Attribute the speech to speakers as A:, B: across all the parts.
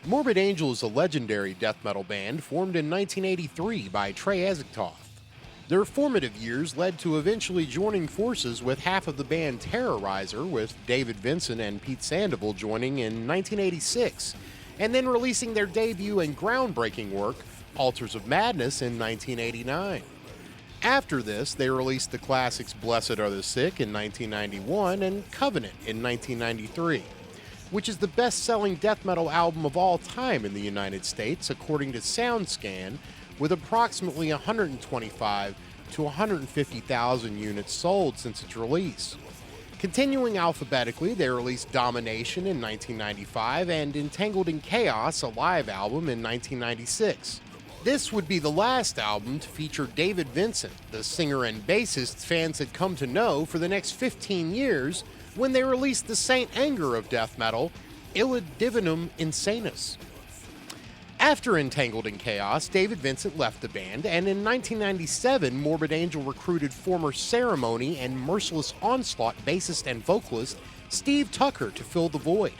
A: Morbid Angel is a legendary death metal band formed in 1983 by Trey Ezektoth. Their formative years led to eventually joining forces with half of the band Terrorizer, with David Vincent and Pete Sandoval joining in 1986, and then releasing their debut and groundbreaking work, Altars of Madness, in 1989. After this, they released the classics Blessed Are the Sick in 1991 and Covenant in 1993, which is the best-selling death metal album of all time in the United States, according to SoundScan, with approximately 125 to 150,000 units sold since its release. Continuing alphabetically, they released Domination in 1995 and Entangled in Chaos, a live album, in 1996. This would be the last album to feature David Vincent, the singer and bassist fans had come to know for the next 15 years, when they released the Saint Anger of death metal, Illa Divinum Insanus. After Entangled in Chaos, David Vincent left the band, and in 1997, Morbid Angel recruited former Ceremony and Merciless Onslaught bassist and vocalist Steve Tucker to fill the void.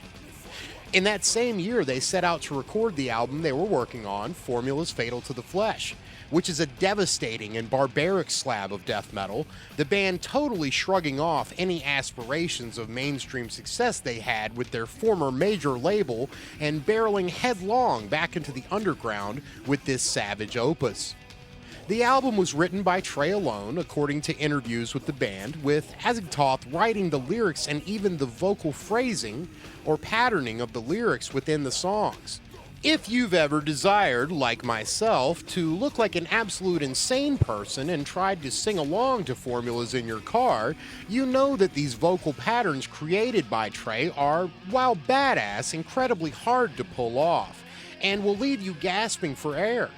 A: In that same year, they set out to record the album they were working on, Formula's Fatal to the Flesh, which is a devastating and barbaric slab of death metal, the band totally shrugging off any aspirations of mainstream success they had with their former major label and barreling headlong back into the underground with this savage opus. The album was written by Trey alone, according to interviews with the band, with Ezektoth writing the lyrics and even the vocal phrasing or patterning of the lyrics within the songs. If you've ever desired, like myself, to look like an absolute insane person and tried to sing along to formulas in your car, you know that these vocal patterns created by Trey are, while badass, incredibly hard to pull off, and will leave you gasping for air.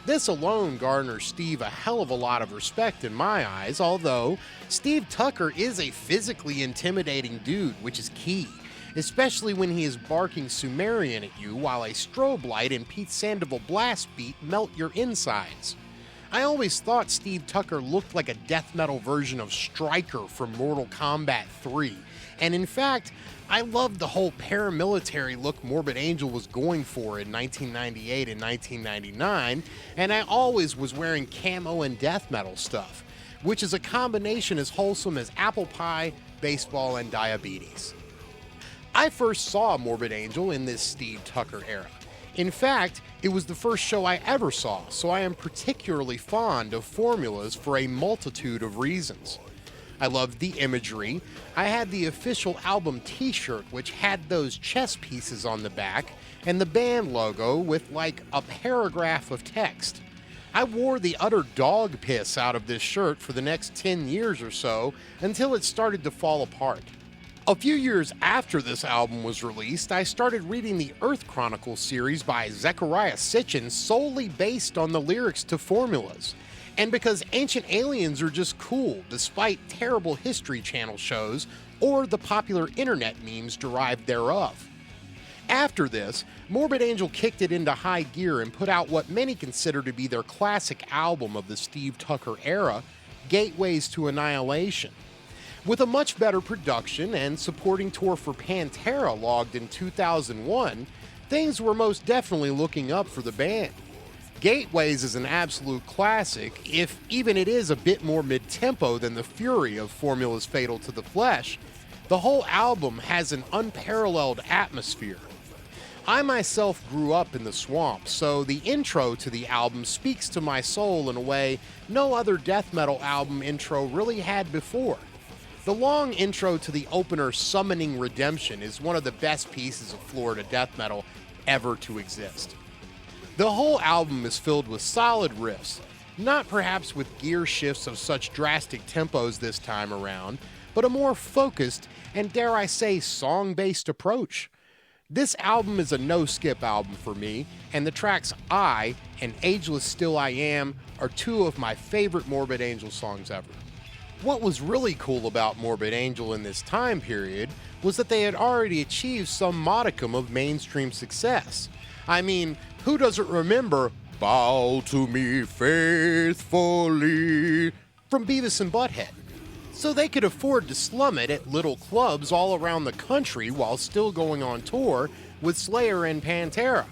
A: This alone garners Steve a hell of a lot of respect in my eyes, although Steve Tucker is a physically intimidating dude, which is key, especially when he is barking Sumerian at you while a strobe light and Pete Sandoval blast beat melt your insides. I always thought Steve Tucker looked like a death metal version of Stryker from Mortal Kombat 3, and in fact, I loved the whole paramilitary look Morbid Angel was going for in 1998 and 1999, and I always was wearing camo and death metal stuff, which is a combination as wholesome as apple pie, baseball, and diabetes. I first saw Morbid Angel in this Steve Tucker era. In fact, it was the first show I ever saw, so I am particularly fond of formulas for a multitude of reasons. I loved the imagery. I had the official album t-shirt, which had those chess pieces on the back, and the band logo with like a paragraph of text. I wore the utter dog piss out of this shirt for the next 10 years or so, until it started to fall apart. A few years after this album was released, I started reading the Earth Chronicles series by Zechariah Sitchin solely based on the lyrics to formulas, and because Ancient Aliens are just cool despite terrible History Channel shows or the popular internet memes derived thereof. After this, Morbid Angel kicked it into high gear and put out what many consider to be their classic album of the Steve Tucker era, Gateways to Annihilation. With a much better production and supporting tour for Pantera logged in 2001, things were most definitely looking up for the band. Gateways is an absolute classic, if even it is a bit more mid-tempo than the fury of Formula's Fatal to the Flesh. The whole album has an unparalleled atmosphere. I myself grew up in the swamp, so the intro to the album speaks to my soul in a way no other death metal album intro really had before. The long intro to the opener Summoning Redemption is one of the best pieces of Florida death metal ever to exist. The whole album is filled with solid riffs, not perhaps with gear shifts of such drastic tempos this time around, but a more focused and, dare I say, song-based approach. This album is a no-skip album for me, and the tracks I and Ageless Still I Am are two of my favorite Morbid Angel songs ever. What was really cool about Morbid Angel in this time period was that they had already achieved some modicum of mainstream success. I mean, who doesn't remember Bow to Me Faithfully from Beavis and Butthead? So they could afford to slum it at little clubs all around the country while still going on tour with Slayer and Pantera.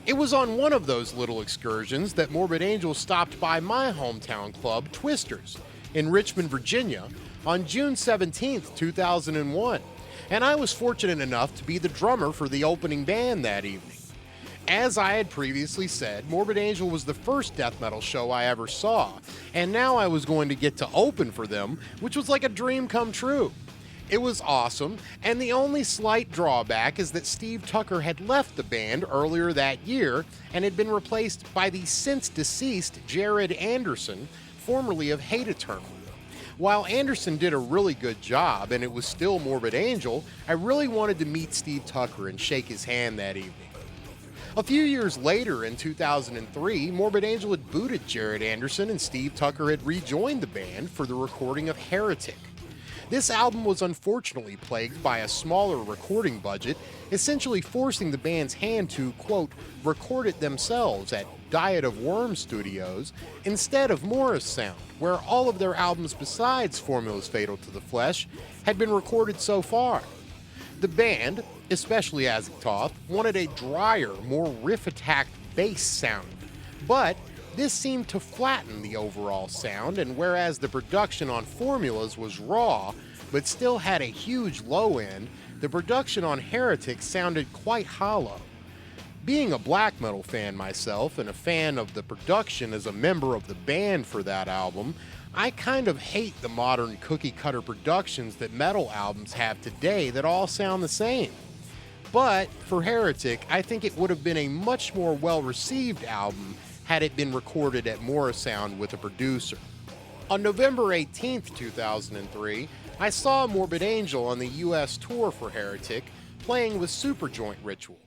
A: It was on one of those little excursions that Morbid Angel stopped by my hometown club, Twisters, in Richmond, Virginia, on June 17, 2001, and I was fortunate enough to be the drummer for the opening band that evening. As I had previously said, Morbid Angel was the first death metal show I ever saw, and now I was going to get to open for them, which was like a dream come true. It was awesome, and the only slight drawback is that Steve Tucker had left the band earlier that year and had been replaced by the since deceased Jared Anderson, formerly of Hate Eternal. While Anderson did a really good job and it was still Morbid Angel, I really wanted to meet Steve Tucker and shake his hand that evening. A few years later, in 2003, Morbid Angel had booted Jared Anderson and Steve Tucker had rejoined the band for the recording of Heretic. This album was unfortunately plagued by a smaller recording budget, essentially forcing the band's hand to, quote, record it themselves at Diet of Worms Studios instead of Morris Sound, where all of their albums besides Formulas Fatal to the Flesh had been recorded so far. The band, especially Azagthoth, wanted a drier, more riff-attacked bass sound, but this seemed to flatten the overall sound, and whereas the production on Formulas was raw, but still had a huge low end, the production on Heretic sounded quite hollow. Being a black metal fan myself, and a fan of the production as a member of the band for that album, I kind of hate the modern cookie-cutter productions that metal albums have today that all sound the same. But for Heretic, I think it would have been a much more well-received album had it been recorded at Morrisound with a producer. On November 18, 2003, I saw Morbid Angel on the US tour for Heretic, playing with Superjoint Ritual.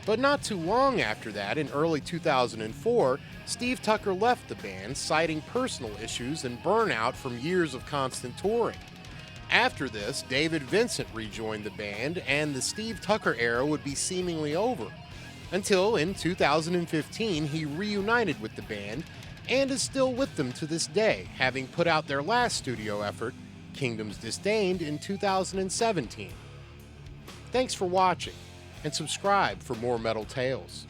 A: But not too long after that, in early 2004, Steve Tucker left the band, citing personal issues and burnout from years of constant touring. After this, David Vincent rejoined the band, and the Steve Tucker era would be seemingly over. Until in 2015, he reunited with the band, and is still with them to this day, having put out their last studio effort, Kingdoms Disdained, in 2017. Thanks for watching, and subscribe for more Metal Tales.